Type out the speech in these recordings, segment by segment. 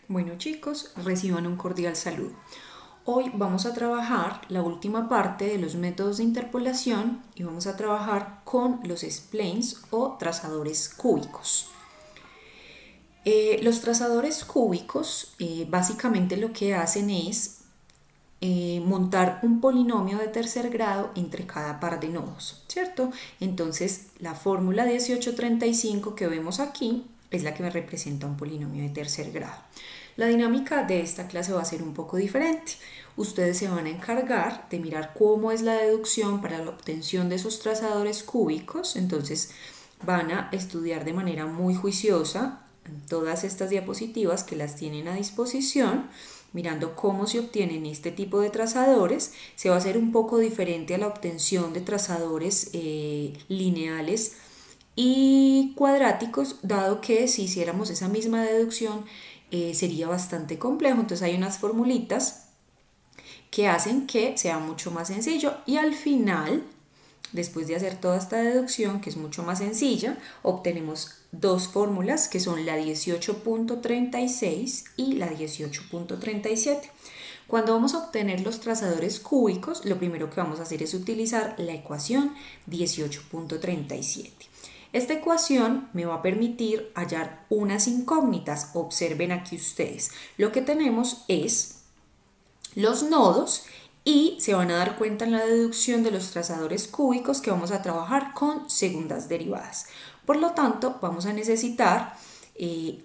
Bueno chicos, reciban un cordial saludo. Hoy vamos a trabajar la última parte de los métodos de interpolación y vamos a trabajar con los splines o trazadores cúbicos. Los trazadores cúbicos básicamente lo que hacen es montar un polinomio de tercer grado entre cada par de nodos, ¿cierto? Entonces la fórmula 1835 que vemos aquí es la que me representa un polinomio de tercer grado. La dinámica de esta clase va a ser un poco diferente. Ustedes se van a encargar de mirar cómo es la deducción para la obtención de esos trazadores cúbicos. Entonces van a estudiar de manera muy juiciosa todas estas diapositivas que las tienen a disposición, mirando cómo se obtienen este tipo de trazadores. Se va a hacer un poco diferente a la obtención de trazadores lineales y cuadráticos, dado que si hiciéramos esa misma deducción sería bastante complejo. Entonces hay unas formulitas que hacen que sea mucho más sencillo y al final, después de hacer toda esta deducción, que es mucho más sencilla, obtenemos dos fórmulas que son la 18.36 y la 18.37. Cuando vamos a obtener los trazadores cúbicos, lo primero que vamos a hacer es utilizar la ecuación 18.37. Esta ecuación me va a permitir hallar unas incógnitas. Observen aquí ustedes. Lo que tenemos es los nodos y se van a dar cuenta en la deducción de los trazadores cúbicos que vamos a trabajar con segundas derivadas. Por lo tanto, vamos a necesitar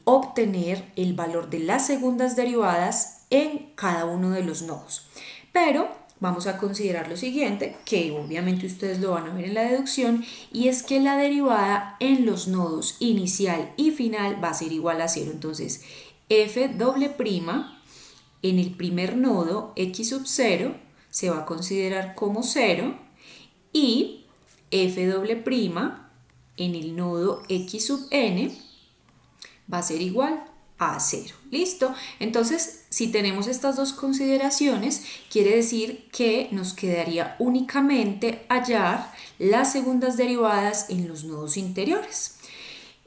obtener el valor de las segundas derivadas en cada uno de los nodos. Pero vamos a considerar lo siguiente, que obviamente ustedes lo van a ver en la deducción, y es que la derivada en los nodos inicial y final va a ser igual a 0. Entonces, f doble prima en el primer nodo x sub 0 se va a considerar como 0 y f doble prima en el nodo x sub n va a ser igual a 0. ¿Listo? Entonces, si tenemos estas dos consideraciones, quiere decir que nos quedaría únicamente hallar las segundas derivadas en los nodos interiores.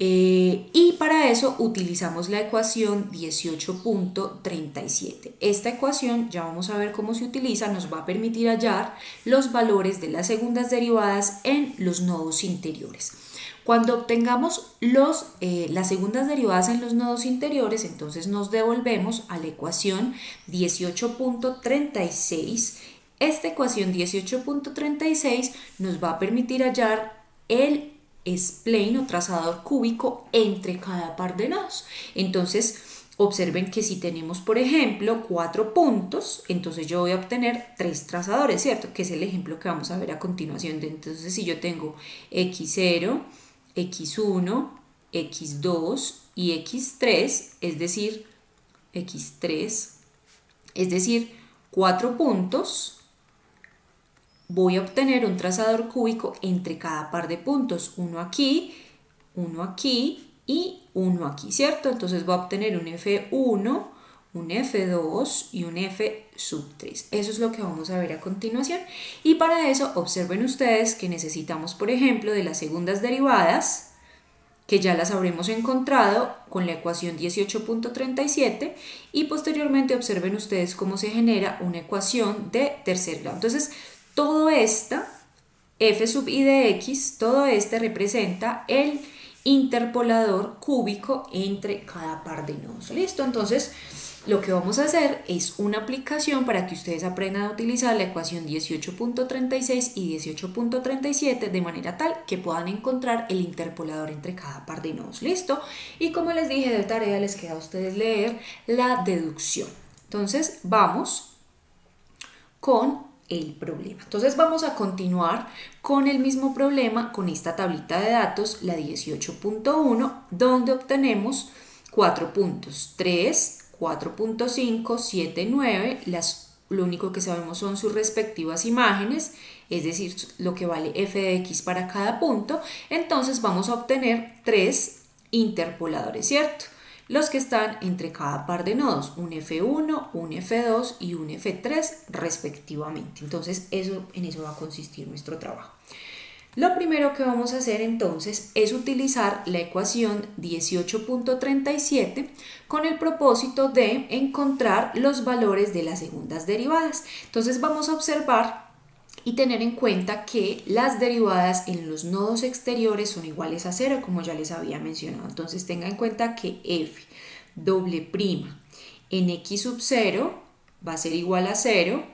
Y para eso utilizamos la ecuación 18.37. Esta ecuación, ya vamos a ver cómo se utiliza, nos va a permitir hallar los valores de las segundas derivadas en los nodos interiores. Cuando obtengamos las segundas derivadas en los nodos interiores, entonces nos devolvemos a la ecuación 18.36. Esta ecuación 18.36 nos va a permitir hallar el spline o trazador cúbico entre cada par de nodos. Entonces, observen que si tenemos, por ejemplo, 4 puntos, entonces yo voy a obtener 3 trazadores, ¿cierto? Que es el ejemplo que vamos a ver a continuación. Entonces, si yo tengo x0, x1, x2 y x3, es decir, x3, es decir, 4 puntos, voy a obtener un trazador cúbico entre cada par de puntos, uno aquí y uno aquí, ¿cierto? Entonces voy a obtener un F1, un F2 y un F sub 3. Eso es lo que vamos a ver a continuación. Y para eso observen ustedes que necesitamos, por ejemplo, de las segundas derivadas, que ya las habremos encontrado con la ecuación 18.37, y posteriormente observen ustedes cómo se genera una ecuación de tercer grado. Entonces, todo esta, f sub i de x, todo este representa el interpolador cúbico entre cada par de nodos. ¿Listo? Entonces, lo que vamos a hacer es una aplicación para que ustedes aprendan a utilizar la ecuación 18.36 y 18.37 de manera tal que puedan encontrar el interpolador entre cada par de nodos. ¿Listo? Y como les dije, de tarea les queda a ustedes leer la deducción. Entonces, vamos con el problema. Entonces vamos a continuar con el mismo problema con esta tablita de datos, la 18.1, donde obtenemos 4 puntos, 3, 4.5, 7, 9, lo único que sabemos son sus respectivas imágenes, es decir, lo que vale f de x para cada punto. Entonces vamos a obtener 3 interpoladores, ¿cierto? Los que están entre cada par de nodos, un F1, un F2 y un F3 respectivamente. Entonces en eso va a consistir nuestro trabajo. Lo primero que vamos a hacer entonces es utilizar la ecuación 18.37 con el propósito de encontrar los valores de las segundas derivadas. Entonces vamos a observar y tener en cuenta que las derivadas en los nodos exteriores son iguales a 0, como ya les había mencionado. Entonces tenga en cuenta que f doble prima en x sub 0 va a ser igual a 0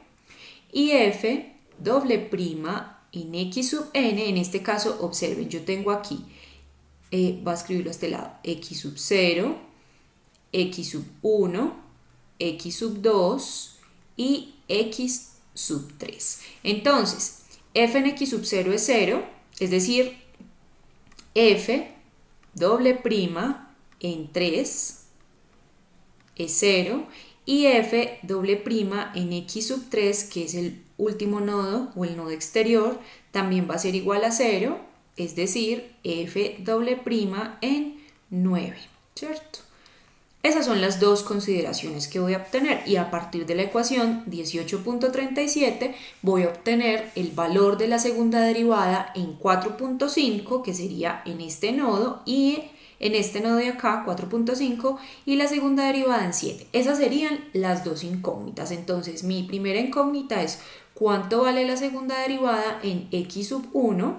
y f doble prima en x sub n, en este caso, observen, yo tengo aquí, voy a escribirlo a este lado, x sub 0, x sub 1, x sub 2 y x sub 3. Entonces, f en x sub 0 es 0, es decir, f doble prima en 3 es 0 y f doble prima en x sub 3, que es el último nodo o el nodo exterior, también va a ser igual a 0, es decir, f doble prima en 9, ¿cierto? Esas son las dos consideraciones que voy a obtener y a partir de la ecuación 18.37 voy a obtener el valor de la segunda derivada en 4.5, que sería en este nodo, y en este nodo de acá 4.5 y la segunda derivada en 7. Esas serían las dos incógnitas. Entonces mi primera incógnita es cuánto vale la segunda derivada en x sub 1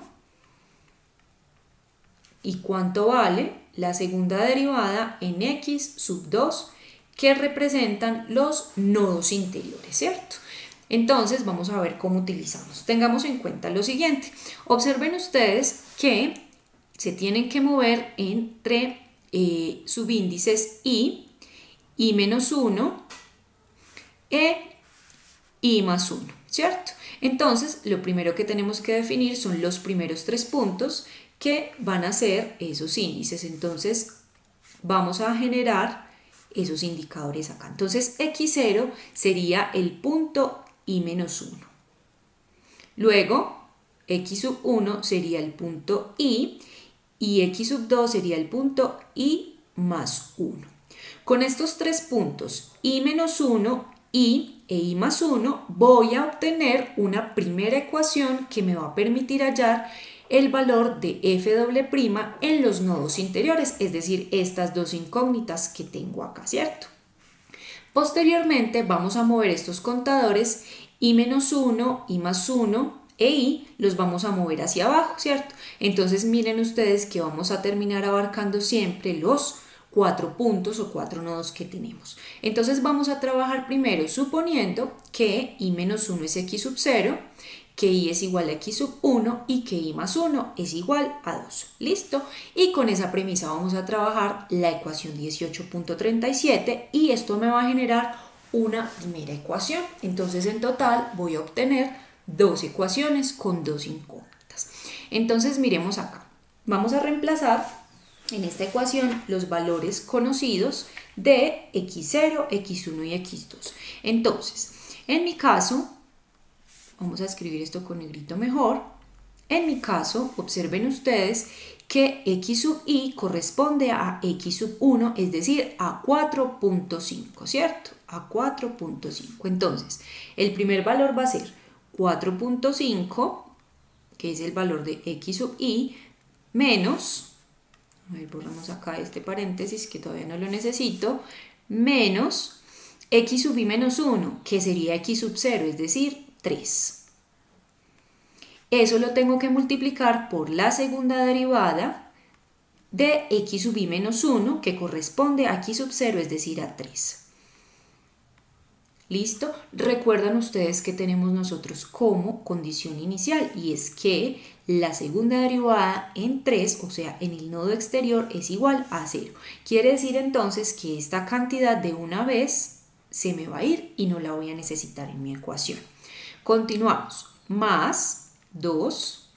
y cuánto vale la segunda derivada en x sub 2, que representan los nodos interiores, ¿cierto? Entonces vamos a ver cómo utilizamos. Tengamos en cuenta lo siguiente. Observen ustedes que se tienen que mover entre subíndices i menos 1, i más 1, ¿cierto? Entonces, lo primero que tenemos que definir son los primeros tres puntos que van a ser esos índices. Entonces, vamos a generar esos indicadores acá. Entonces, x0 sería el punto i menos 1. Luego, x sub 1 sería el punto i y x sub 2 sería el punto i más 1. Con estos tres puntos, i menos 1, i e i más 1, voy a obtener una primera ecuación que me va a permitir hallar el valor de f doble prima en los nodos interiores, es decir, estas dos incógnitas que tengo acá, ¿cierto? Posteriormente vamos a mover estos contadores i menos 1, i más 1 e i los vamos a mover hacia abajo, ¿cierto? Entonces miren ustedes que vamos a terminar abarcando siempre los 4 puntos o 4 nodos que tenemos. Entonces vamos a trabajar primero suponiendo que i menos 1 es x sub 0, que i es igual a x sub 1 y que i más 1 es igual a 2. ¿Listo? Y con esa premisa vamos a trabajar la ecuación 18.37 y esto me va a generar una primera ecuación. Entonces en total voy a obtener dos ecuaciones con dos incógnitas. Entonces miremos acá. Vamos a reemplazar en esta ecuación los valores conocidos de x0, x1 y x2. Entonces, en mi caso, vamos a escribir esto con negrito mejor. En mi caso, observen ustedes que x sub i corresponde a x sub 1, es decir, a 4.5, ¿cierto? A 4.5. Entonces, el primer valor va a ser 4.5, que es el valor de x sub i, menos, a ver, borramos acá este paréntesis que todavía no lo necesito, menos x sub i menos 1, que sería x sub 0, es decir, 3. Eso lo tengo que multiplicar por la segunda derivada de x sub i menos 1, que corresponde a x sub 0, es decir, a 3. ¿Listo? Recuerdan ustedes que tenemos nosotros como condición inicial y es que la segunda derivada en 3, o sea, en el nodo exterior, es igual a 0. Quiere decir entonces que esta cantidad de una vez se me va a ir y no la voy a necesitar en mi ecuación. Continuamos. Más 2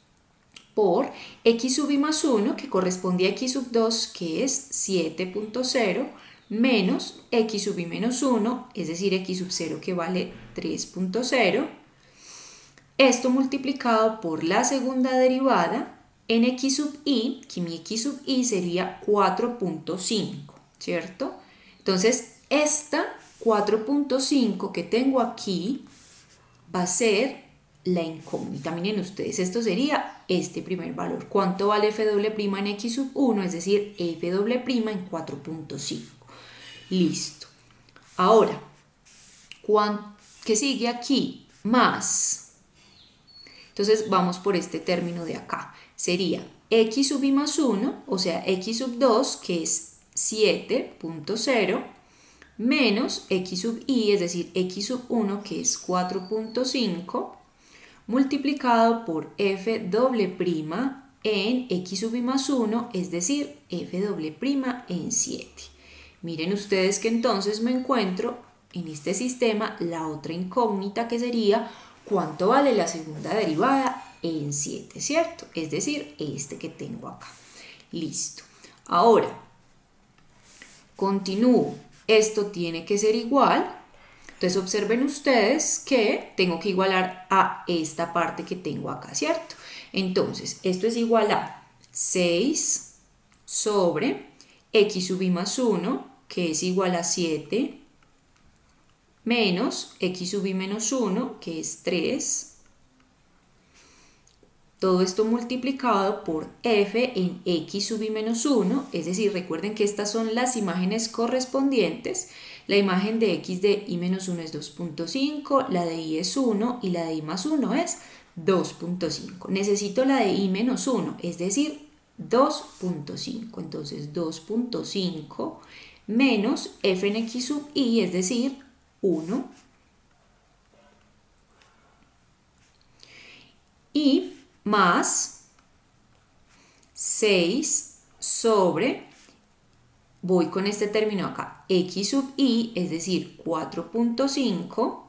por x sub i más 1, que corresponde a x sub 2, que es 7.0, menos x sub i menos 1, es decir, x sub 0 que vale 3.0. Esto multiplicado por la segunda derivada en x sub i, que mi x sub i sería 4.5, ¿cierto? Entonces, esta 4.5 que tengo aquí va a ser la incógnita. Miren ustedes, esto sería este primer valor. ¿Cuánto vale f doble prima en x sub 1? Es decir, f doble prima en 4.5. Listo. Ahora, ¿qué sigue aquí? Más. Entonces vamos por este término de acá. Sería x sub i más 1, o sea, x sub 2, que es 7.0, menos x sub i, es decir, x sub 1, que es 4.5, multiplicado por f doble prima en x sub i más 1, es decir, f doble prima en 7. Miren ustedes que entonces me encuentro en este sistema la otra incógnita, que sería cuánto vale la segunda derivada en 7, ¿cierto? Es decir, este que tengo acá. Listo. Ahora, continúo. Esto tiene que ser igual. Entonces observen ustedes que tengo que igualar a esta parte que tengo acá, ¿cierto? Entonces, esto es igual a 6 sobre x sub i más 1, que es igual a 7, menos x sub i menos 1, que es 3. Todo esto multiplicado por f en x sub i menos 1, es decir, recuerden que estas son las imágenes correspondientes. La imagen de x de i menos 1 es 2.5, la de i es 1 y la de i más 1 es 2.5. Necesito la de i menos 1, es decir, 2.5. Entonces 2.5 menos f en x sub i, es decir, 1. Y más 6 sobre, voy con este término acá, x sub i, es decir, 4.5,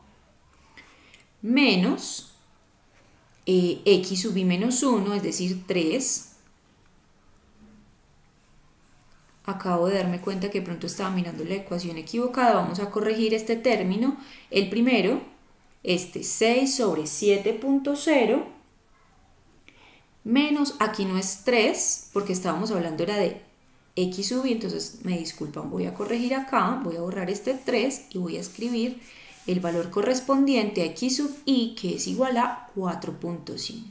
menos x sub i menos 1, es decir, 3. Acabo de darme cuenta que de pronto estaba mirando la ecuación equivocada. Vamos a corregir este término. El primero, 6 sobre 7.0, menos, aquí no es 3, porque estábamos hablando era de x sub i, entonces me disculpan, voy a corregir acá, voy a borrar este 3 y voy a escribir el valor correspondiente a x sub i, que es igual a 4.5.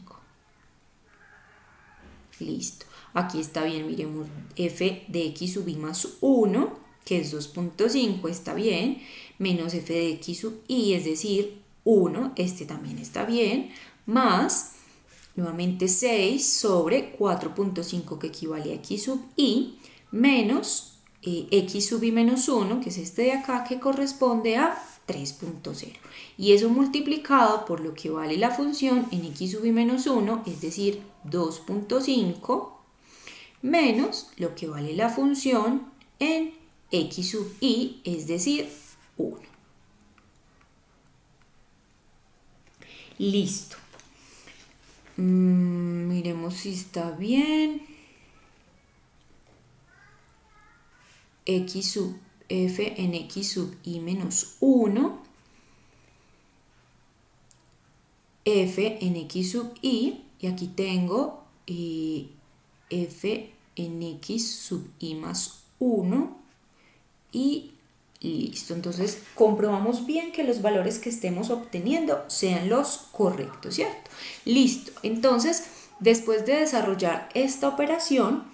Listo. Aquí está bien, miremos, f de x sub i más 1, que es 2.5, está bien, menos f de x sub i, es decir, 1, este también está bien, más, nuevamente 6 sobre 4.5, que equivale a x sub i, menos x sub i menos 1, que es este de acá, que corresponde a 3.0. Y eso multiplicado por lo que vale la función en x sub i menos 1, es decir, 2.5, menos lo que vale la función en x sub i, es decir, 1. Listo. Miremos si está bien. X sub f en x sub i menos 1, f en x sub i, y aquí tengo f en x sub i más 1 y listo. Entonces comprobamos bien que los valores que estemos obteniendo sean los correctos, ¿cierto? Listo. Entonces, después de desarrollar esta operación,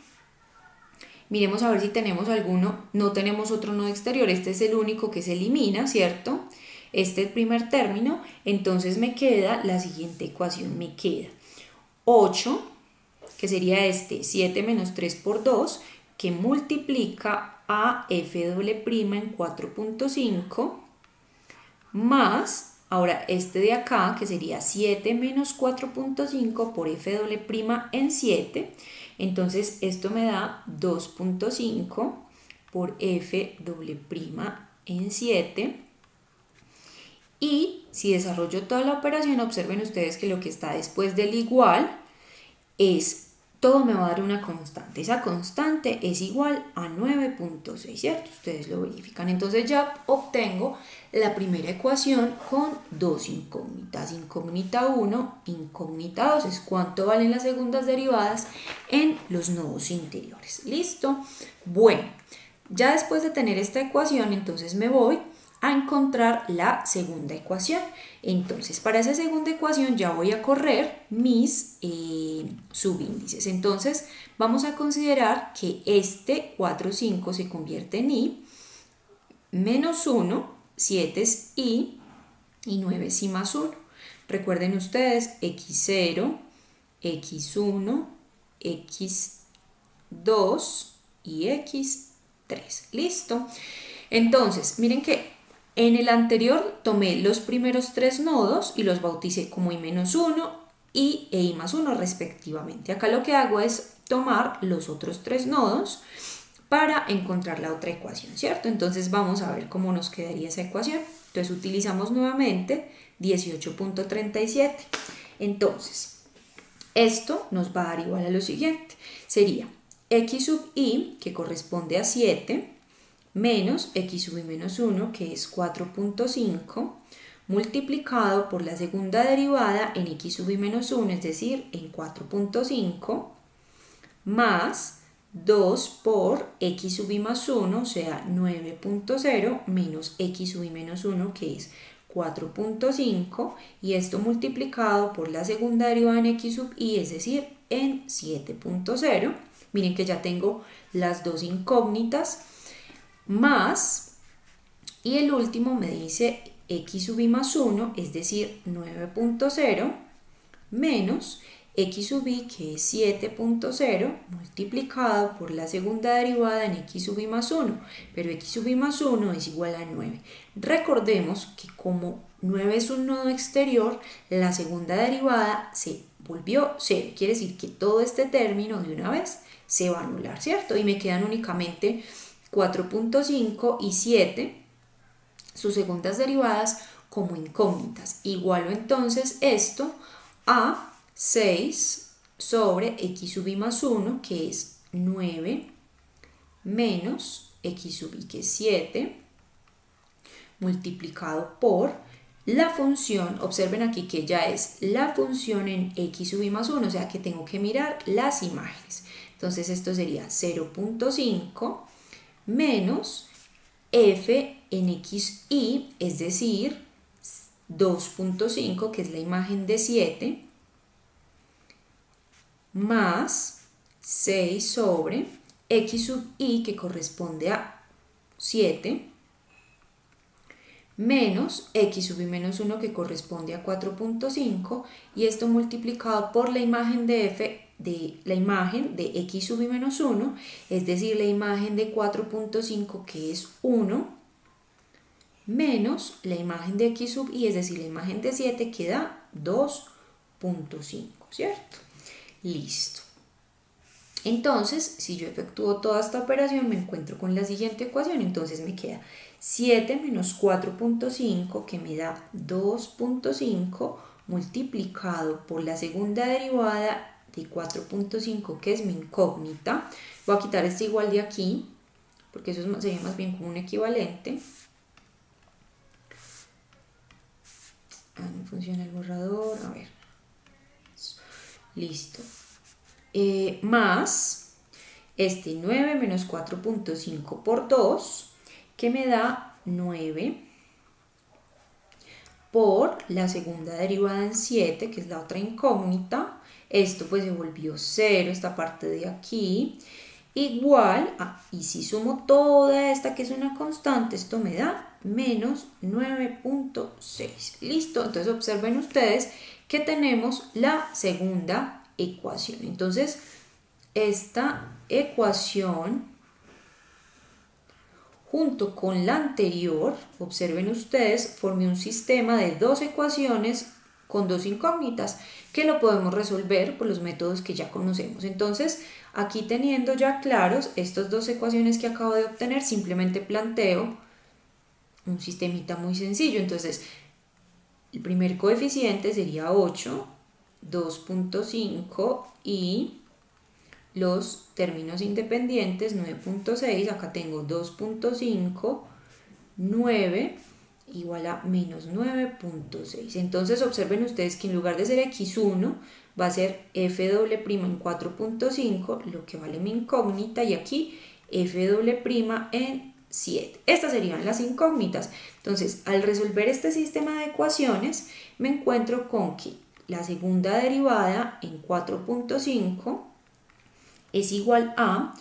miremos a ver si tenemos alguno. No tenemos otro nodo exterior, este es el único que se elimina, ¿cierto? Este es el primer término, entonces me queda la siguiente ecuación, me queda 8, que sería 7 menos 3 por 2, que multiplica a f doble prima en 4.5, más, ahora este de acá, que sería 7 menos 4.5 por f doble prima en 7, entonces esto me da 2.5 por f doble prima en 7, y si desarrollo toda la operación, observen ustedes que lo que está después del igual es, todo me va a dar una constante. Esa constante es igual a 9.6, ¿cierto? Ustedes lo verifican. Entonces ya obtengo la primera ecuación con dos incógnitas. Incógnita 1, incógnita 2 es cuánto valen las segundas derivadas en los nodos interiores. ¿Listo? Bueno, ya después de tener esta ecuación, entonces me voy a encontrar la segunda ecuación. Entonces, para esa segunda ecuación ya voy a correr mis subíndices. Entonces, vamos a considerar que este 4, 5 se convierte en i, menos 1, 7 es i y 9 es i más 1. Recuerden ustedes x0, x1, x2 y x3. ¿Listo? Entonces, miren que en el anterior tomé los primeros tres nodos y los bauticé como i-1 y e i+1 respectivamente. Acá lo que hago es tomar los otros tres nodos para encontrar la otra ecuación, ¿cierto? Entonces vamos a ver cómo nos quedaría esa ecuación. Entonces utilizamos nuevamente 18.37. Entonces, esto nos va a dar igual a lo siguiente. Sería x sub i, que corresponde a 7, menos x sub i menos 1, que es 4.5, multiplicado por la segunda derivada en x sub i menos 1, es decir, en 4.5, más 2 por x sub i más 1, o sea, 9.0, menos x sub i menos 1, que es 4.5, y esto multiplicado por la segunda derivada en x sub i, es decir, en 7.0. Miren que ya tengo las dos incógnitas, más, y el último me dice x sub i más 1, es decir, 9.0, menos x sub i, que es 7.0, multiplicado por la segunda derivada en x sub i más 1, pero x sub i más 1 es igual a 9. Recordemos que como 9 es un nodo exterior, la segunda derivada se volvió 0, quiere decir que todo este término de una vez se va a anular, ¿cierto? Y me quedan únicamente 4.5 y 7, sus segundas derivadas, como incógnitas. Igualo entonces esto a 6 sobre x sub i más 1, que es 9, menos x sub i, que es 7, multiplicado por la función. Observen aquí que ya es la función en x sub i más 1, o sea que tengo que mirar las imágenes. Entonces esto sería 0.5 menos f en xi, es decir, 2.5, que es la imagen de 7, más 6 sobre x sub i, que corresponde a 7, menos x sub i menos 1, que corresponde a 4.5, y esto multiplicado por la imagen de f, de la imagen de x sub i menos 1, es decir, la imagen de 4.5, que es 1, menos la imagen de x sub i, es decir, la imagen de 7, que da 2.5, ¿cierto? Listo. Entonces, si yo efectúo toda esta operación, me encuentro con la siguiente ecuación. Entonces me queda 7 menos 4.5, que me da 2.5, multiplicado por la segunda derivada de 4.5, que es mi incógnita. Voy a quitar este igual de aquí, porque eso sería más bien como un equivalente. No funciona el borrador, a ver. Listo. Más este 9 menos 4.5 por 2, que me da 9, por la segunda derivada en 7, que es la otra incógnita. Esto pues se volvió 0, esta parte de aquí, igual a, y si sumo toda esta que es una constante, esto me da menos 9.6. Listo, entonces observen ustedes que tenemos la segunda ecuación. Entonces, esta ecuación junto con la anterior, observen ustedes, formé un sistema de dos ecuaciones con dos incógnitas que lo podemos resolver por los métodos que ya conocemos. Entonces, aquí teniendo ya claros estas dos ecuaciones que acabo de obtener, simplemente planteo un sistemita muy sencillo. Entonces, el primer coeficiente sería 8, 2.5 y los términos independientes 9.6, acá tengo 2.5, 9 igual a menos 9.6. Entonces observen ustedes que en lugar de ser x1 va a ser f doble prima en 4.5, lo que vale mi incógnita, y aquí f doble prima en 7. Estas serían las incógnitas. Entonces, al resolver este sistema de ecuaciones, me encuentro con que la segunda derivada en 4.5 es igual a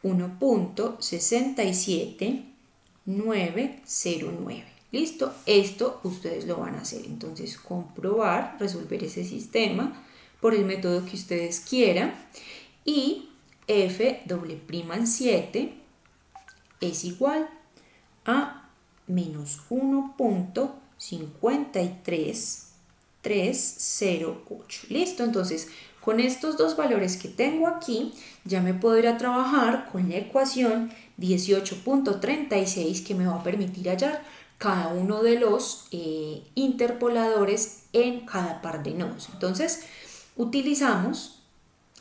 1.67909. ¿Listo? Esto ustedes lo van a hacer. Entonces, comprobar, resolver ese sistema por el método que ustedes quieran. Y f doble prima en 7 es igual a menos 1.53308. ¿Listo? Entonces, con estos dos valores que tengo aquí, ya me puedo ir a trabajar con la ecuación 18.36 que me va a permitir hallar cada uno de los interpoladores en cada par de nodos. Entonces, utilizamos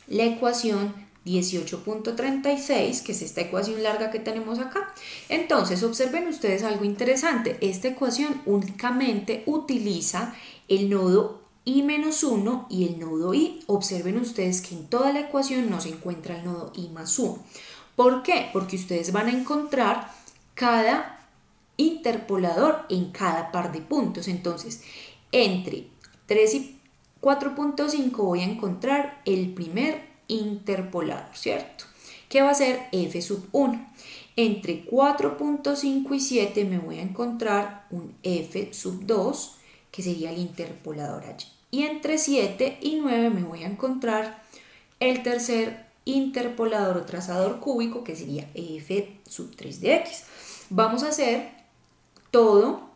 la ecuación 18.36, que es esta ecuación larga que tenemos acá. Entonces, observen ustedes algo interesante. Esta ecuación únicamente utiliza el nodo i-1 y el nodo i. Observen ustedes que en toda la ecuación no se encuentra el nodo i más 1. ¿Por qué? Porque ustedes van a encontrar cada interpolador en cada par de puntos. Entonces, entre 3 y 4.5 voy a encontrar el primer interpolador, ¿cierto? Que va a ser f sub 1. Entre 4.5 y 7 me voy a encontrar un f sub 2, que sería el interpolador allí. Y entre 7 y 9 me voy a encontrar el tercer interpolador o trazador cúbico, que sería f sub 3 de x. Vamos a hacer todo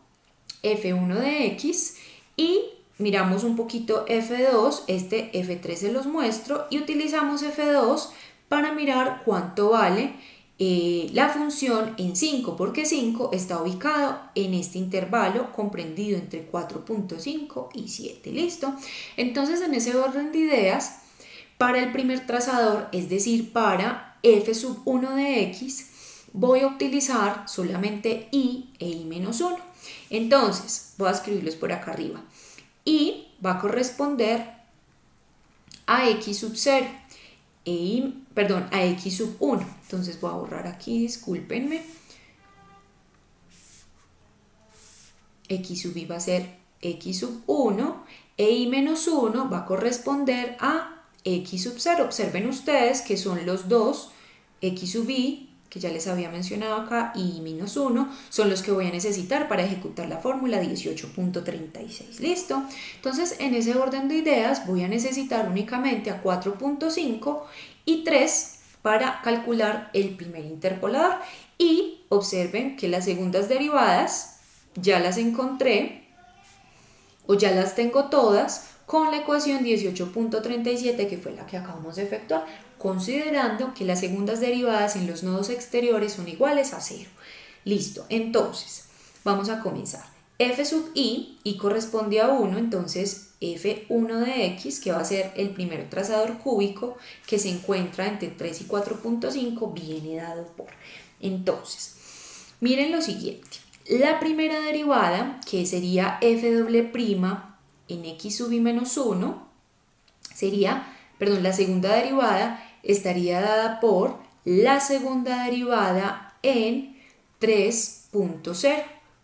f1 de x y miramos un poquito f2, este f3 se los muestro y utilizamos f2 para mirar cuánto vale la función en 5, porque 5 está ubicado en este intervalo comprendido entre 4.5 y 7. ¿Listo? Entonces, en ese orden de ideas, para el primer trazador, es decir, para f sub 1 de x, voy a utilizar solamente i e i menos 1. Entonces, voy a escribirlos por acá arriba. I va a corresponder a x sub 0, a x sub 1. Entonces voy a borrar aquí, discúlpenme. X sub i va a ser x sub 1 e i menos 1 va a corresponder a x sub 0. Observen ustedes que son los dos, x sub i, que ya les había mencionado acá, y menos 1, son los que voy a necesitar para ejecutar la fórmula 18.36. ¿Listo? Entonces, en ese orden de ideas, voy a necesitar únicamente a 4.5 y 3 para calcular el primer interpolador. Y observen que las segundas derivadas ya las encontré, o ya las tengo todas, con la ecuación 18.37, que fue la que acabamos de efectuar, considerando que las segundas derivadas en los nodos exteriores son iguales a 0. Listo, entonces vamos a comenzar. F sub i corresponde a 1, entonces f1 de x, que va a ser el primer trazador cúbico que se encuentra entre 3 y 4.5, viene dado por. Entonces, miren lo siguiente. La primera derivada, que sería f doble prima en x sub i menos 1, la segunda derivada estaría dada por la segunda derivada en 3.0.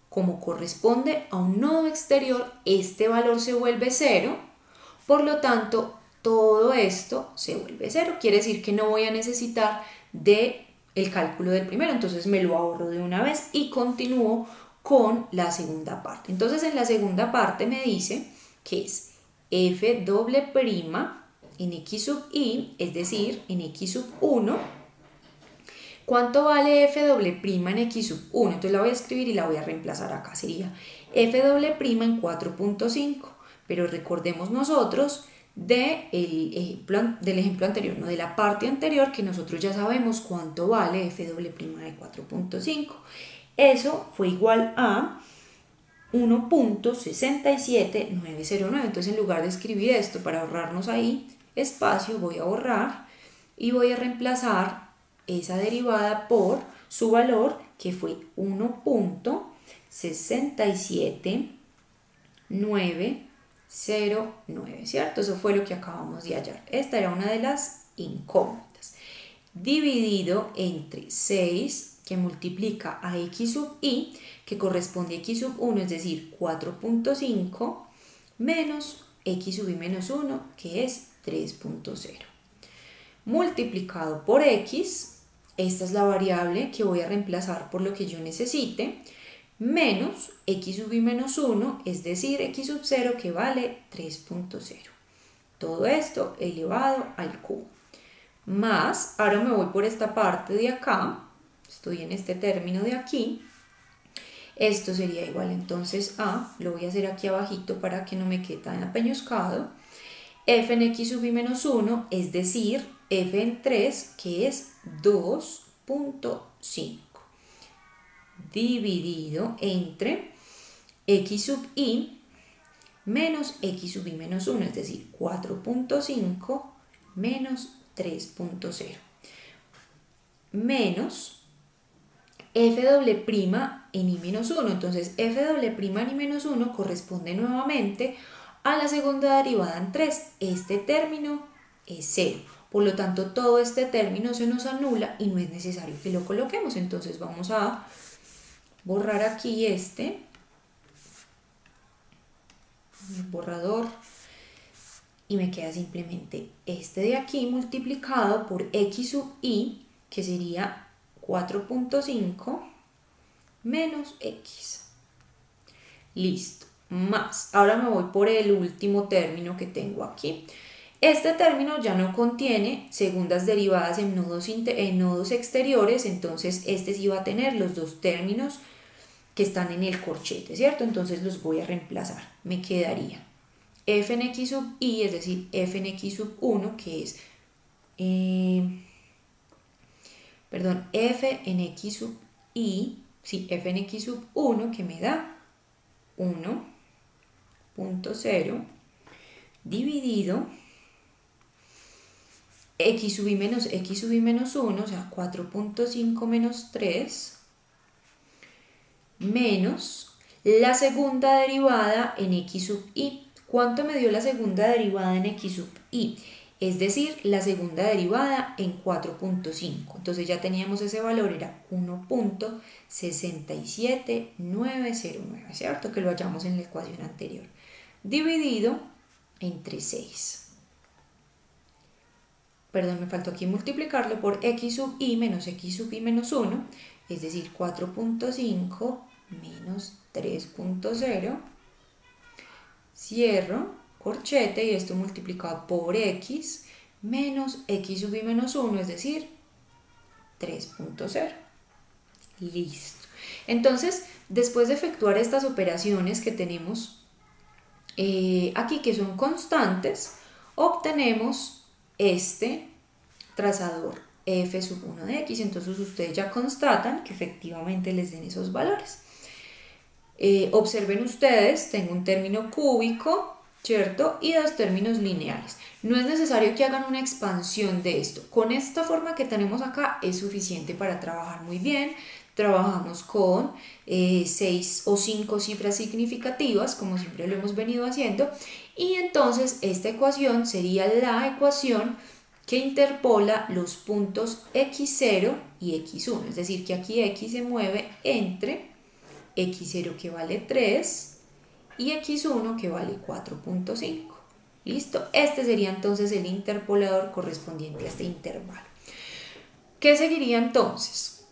Como corresponde a un nodo exterior, este valor se vuelve 0, por lo tanto, todo esto se vuelve 0. Quiere decir que no voy a necesitar del cálculo del primero, entonces me lo ahorro de una vez y continúo con la segunda parte. Entonces, en la segunda parte me dice que es f doble prima en x sub i, es decir, en x sub 1. ¿Cuánto vale f doble prima en x sub 1? Entonces la voy a escribir y la voy a reemplazar acá. Sería f doble prima en 4.5. Pero recordemos nosotros del ejemplo anterior, no de la parte anterior, que nosotros ya sabemos cuánto vale f doble prima de 4.5. Eso fue igual a 1.67909. Entonces, en lugar de escribir esto para ahorrarnos ahí espacio, voy a borrar y voy a reemplazar esa derivada por su valor, que fue 1.67909, ¿cierto? Eso fue lo que acabamos de hallar. Esta era una de las incógnitas. Dividido entre 6, que multiplica a x sub i, que corresponde a x sub 1, es decir, 4.5, menos x sub i menos 1, que es 3.0. Multiplicado por x, esta es la variable que voy a reemplazar por lo que yo necesite, menos x sub i menos 1, es decir, x sub 0, que vale 3.0. Todo esto elevado al cubo. Más, ahora me voy por esta parte de acá, estoy en este término de aquí, esto sería igual entonces a, lo voy a hacer aquí abajito para que no me quede tan apeñuscado, f en x sub i menos 1, es decir, f en 3, que es 2.5, dividido entre x sub i menos x sub i menos 1, es decir, 4.5 menos 3.0, menos f doble prima en i menos 1. Entonces f doble prima en i menos 1 corresponde nuevamente a la segunda derivada en 3. Este término es 0. Por lo tanto, todo este término se nos anula y no es necesario que lo coloquemos. Entonces vamos a borrar aquí este borrador y me queda simplemente este de aquí multiplicado por x sub i, que sería 4.5 menos x. Listo. Más. Ahora me voy por el último término que tengo aquí. Este término ya no contiene segundas derivadas en nodos exteriores, entonces este sí va a tener los dos términos que están en el corchete, ¿cierto? Entonces los voy a reemplazar. Me quedaría f en x sub i, es decir, f en x sub 1, que es, f en x sub i, sí, f en x sub 1, que me da 1.0 dividido x sub i menos 1, o sea, 4.5 menos 3, menos la segunda derivada en x sub i. ¿Cuánto me dio la segunda derivada en x sub i? Es decir, la segunda derivada en 4.5. Entonces ya teníamos ese valor, era 1.67909, ¿cierto? Que lo hallamos en la ecuación anterior. Dividido entre 6. Perdón, me faltó aquí multiplicarlo por x sub i menos x sub i menos 1, es decir, 4.5 menos 3.0, cierro, corchete, y esto multiplicado por x menos x sub i menos 1, es decir, 3.0. Listo. Entonces, después de efectuar estas operaciones que tenemos aquí, que son constantes, obtenemos este trazador f sub 1 de x. Entonces ustedes ya constatan que efectivamente les den esos valores. Observen ustedes, tengo un término cúbico, ¿cierto? Y dos términos lineales. No es necesario que hagan una expansión de esto. Con esta forma que tenemos acá es suficiente para trabajar muy bien. Trabajamos con 6 o 5 cifras significativas, como siempre lo hemos venido haciendo. Y entonces esta ecuación sería la ecuación que interpola los puntos x0 y x1. Es decir, que aquí x se mueve entre x0, que vale 3, y x1, que vale 4.5. ¿Listo? Este sería entonces el interpolador correspondiente a este intervalo. ¿Qué seguiría entonces?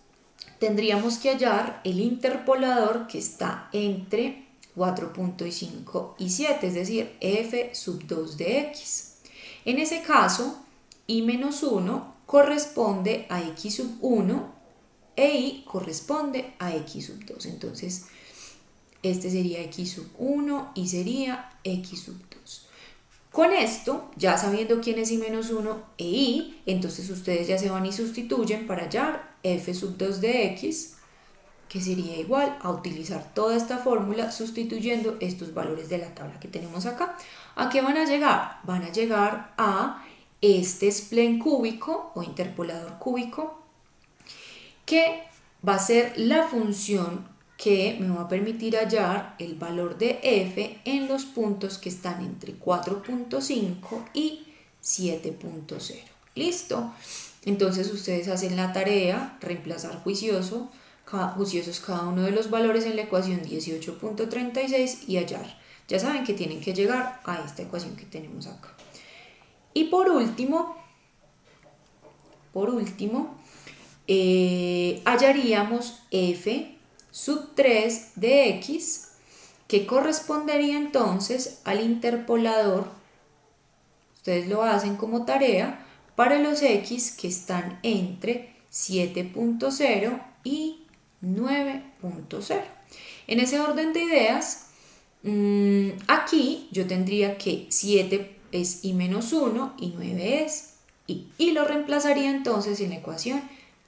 Tendríamos que hallar el interpolador que está entre 4.5 y 7, es decir, f sub 2 de x. En ese caso, i menos 1 corresponde a x sub 1 e i corresponde a x sub 2. Entonces, este sería x sub 1 y sería x sub 2. Con esto, ya sabiendo quién es i menos 1 e i, entonces ustedes ya se van y sustituyen para hallar f sub 2 de x, que sería igual a utilizar toda esta fórmula sustituyendo estos valores de la tabla que tenemos acá. ¿A qué van a llegar? Van a llegar a este splen cúbico o interpolador cúbico, que va a ser la función que me va a permitir hallar el valor de f en los puntos que están entre 4.5 y 7.0. ¿Listo? Entonces ustedes hacen la tarea, reemplazar juiciosos cada uno de los valores en la ecuación 18.36 y hallar. Ya saben que tienen que llegar a esta ecuación que tenemos acá. Y por último, hallaríamos f sub 3 de x, que correspondería entonces al interpolador. Ustedes lo hacen como tarea para los x que están entre 7.0 y 9.0. En ese orden de ideas, aquí yo tendría que 7 es y menos 1 y 9 es y lo reemplazaría entonces en la ecuación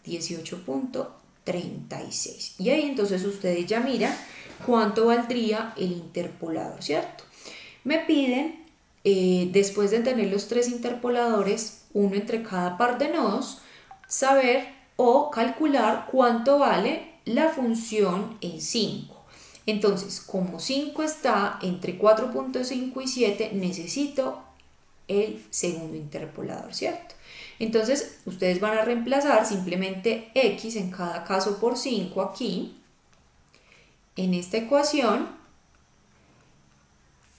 18.36. Y ahí entonces ustedes ya miran cuánto valdría el interpolador, ¿cierto? Me piden, después de tener los tres interpoladores, uno entre cada par de nodos, saber o calcular cuánto vale la función en 5. Entonces, como 5 está entre 4.5 y 7, necesito el segundo interpolador, ¿cierto? Entonces, ustedes van a reemplazar simplemente x en cada caso por 5 aquí, en esta ecuación,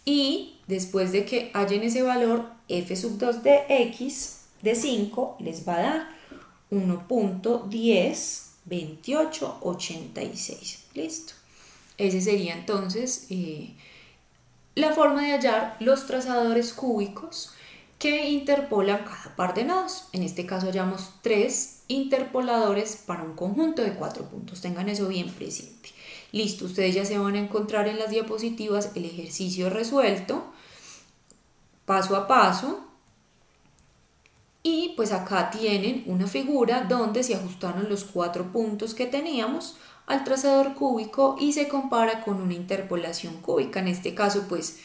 y después de que hallen ese valor, f sub 2 de x de 5 les va a dar 1.102886. Listo. Ese sería entonces la forma de hallar los trazadores cúbicos que interpolan cada par de nodos. En este caso hallamos 3 interpoladores para un conjunto de 4 puntos. Tengan eso bien presente. Listo, ustedes ya se van a encontrar en las diapositivas el ejercicio resuelto paso a paso. Y pues acá tienen una figura donde se ajustaron los 4 puntos que teníamos al trazador cúbico y se compara con una interpolación cúbica. En este caso pues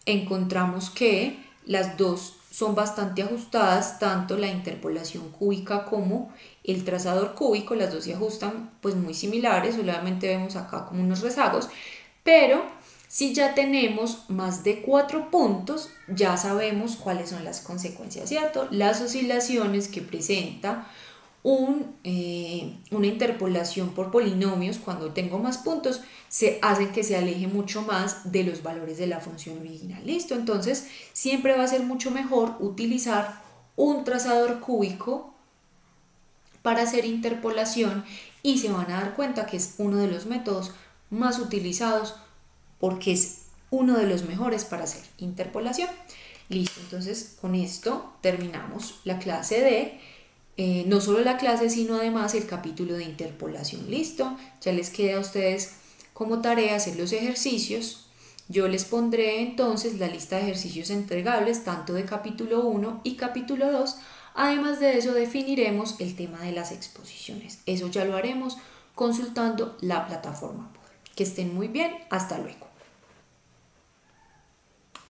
encontramos que las dos son bastante ajustadas, tanto la interpolación cúbica como el trazador cúbico, las dos se ajustan pues muy similares, solamente vemos acá como unos rezagos, pero si ya tenemos más de 4 puntos, ya sabemos cuáles son las consecuencias, ¿cierto? Las oscilaciones que presenta una interpolación por polinomios, cuando tengo más puntos, se hacen que se aleje mucho más de los valores de la función original. ¿Listo? Entonces, siempre va a ser mucho mejor utilizar un trazador cúbico para hacer interpolación y se van a dar cuenta que es uno de los métodos más utilizados porque es uno de los mejores para hacer interpolación. Listo, entonces con esto terminamos la clase de, no solo la clase, sino además el capítulo de interpolación. Listo, ya les queda a ustedes como tarea hacer los ejercicios. Yo les pondré entonces la lista de ejercicios entregables, tanto de capítulo 1 y capítulo 2. Además de eso, definiremos el tema de las exposiciones. Eso ya lo haremos consultando la plataforma. Que estén muy bien, hasta luego.